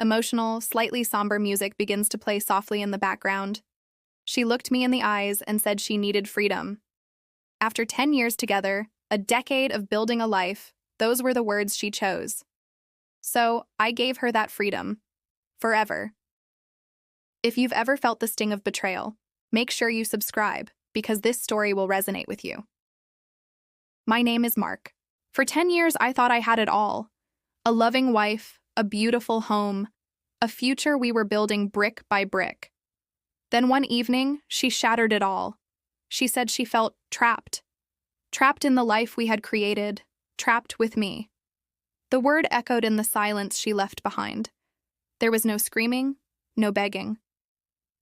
Emotional, slightly somber music begins to play softly in the background. She looked me in the eyes and said she needed freedom. After 10 years together, a decade of building a life, those were the words she chose. So, I gave her that freedom. Forever. If you've ever felt the sting of betrayal, make sure you subscribe, because this story will resonate with you. My name is Mark. For 10 years, I thought I had it all. A loving wife, a beautiful home, a future we were building brick by brick. Then one evening, she shattered it all. She said she felt trapped. Trapped in the life we had created, trapped with me. The word echoed in the silence she left behind. There was no screaming, no begging.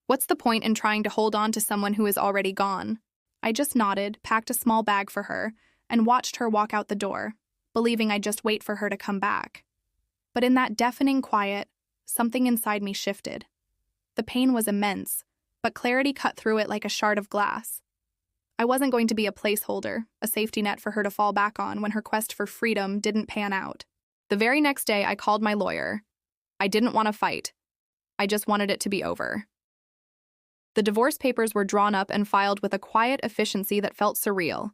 What's the point in trying to hold on to someone who is already gone? I just nodded, packed a small bag for her, and watched her walk out the door, believing I'd just wait for her to come back. But in that deafening quiet, something inside me shifted. The pain was immense, but clarity cut through it like a shard of glass. I wasn't going to be a placeholder, a safety net for her to fall back on when her quest for freedom didn't pan out. The very next day, I called my lawyer. I didn't want to fight. I just wanted it to be over. The divorce papers were drawn up and filed with a quiet efficiency that felt surreal.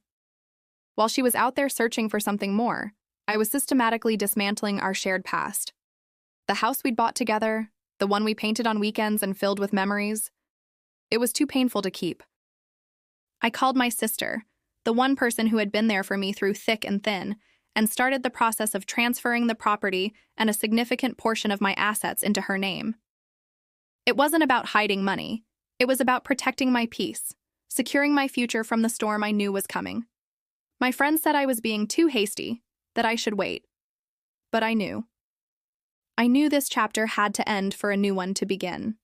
While she was out there searching for something more, I was systematically dismantling our shared past. The house we'd bought together, the one we painted on weekends and filled with memories. It was too painful to keep. I called my sister, the one person who had been there for me through thick and thin, and started the process of transferring the property and a significant portion of my assets into her name. It wasn't about hiding money. It was about protecting my peace, securing my future from the storm I knew was coming. My friends said I was being too hasty, that I should wait. But I knew. I knew this chapter had to end for a new one to begin.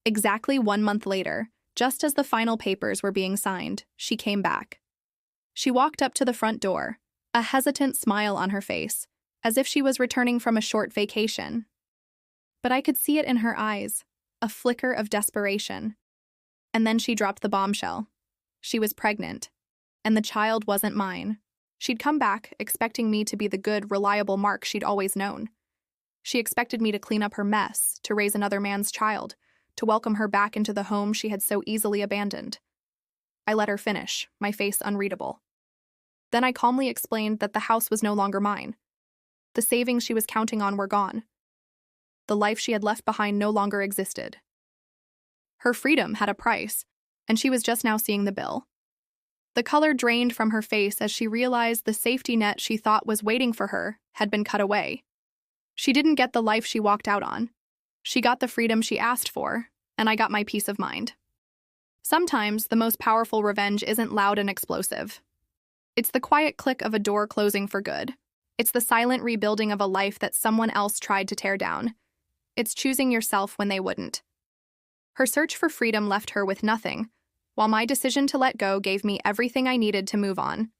Exactly 1 month later, just as the final papers were being signed, she came back. She walked up to the front door, a hesitant smile on her face, as if she was returning from a short vacation. But I could see it in her eyes, a flicker of desperation. And then she dropped the bombshell. She was pregnant, and the child wasn't mine. She'd come back, expecting me to be the good, reliable Mark she'd always known. She expected me to clean up her mess, to raise another man's child, to welcome her back into the home she had so easily abandoned. I let her finish, my face unreadable. Then I calmly explained that the house was no longer mine. The savings she was counting on were gone. The life she had left behind no longer existed. Her freedom had a price, and she was just now seeing the bill. The color drained from her face as she realized the safety net she thought was waiting for her had been cut away. She didn't get the life she walked out on. She got the freedom she asked for, and I got my peace of mind. Sometimes the most powerful revenge isn't loud and explosive. It's the quiet click of a door closing for good. It's the silent rebuilding of a life that someone else tried to tear down. It's choosing yourself when they wouldn't. Her search for freedom left her with nothing, while my decision to let go gave me everything I needed to move on.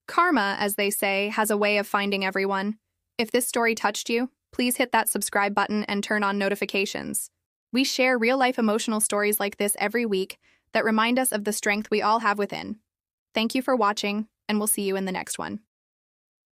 Karma, as they say, has a way of finding everyone. If this story touched you, please hit that subscribe button and turn on notifications. We share real-life emotional stories like this every week that remind us of the strength we all have within. Thank you for watching, and we'll see you in the next one.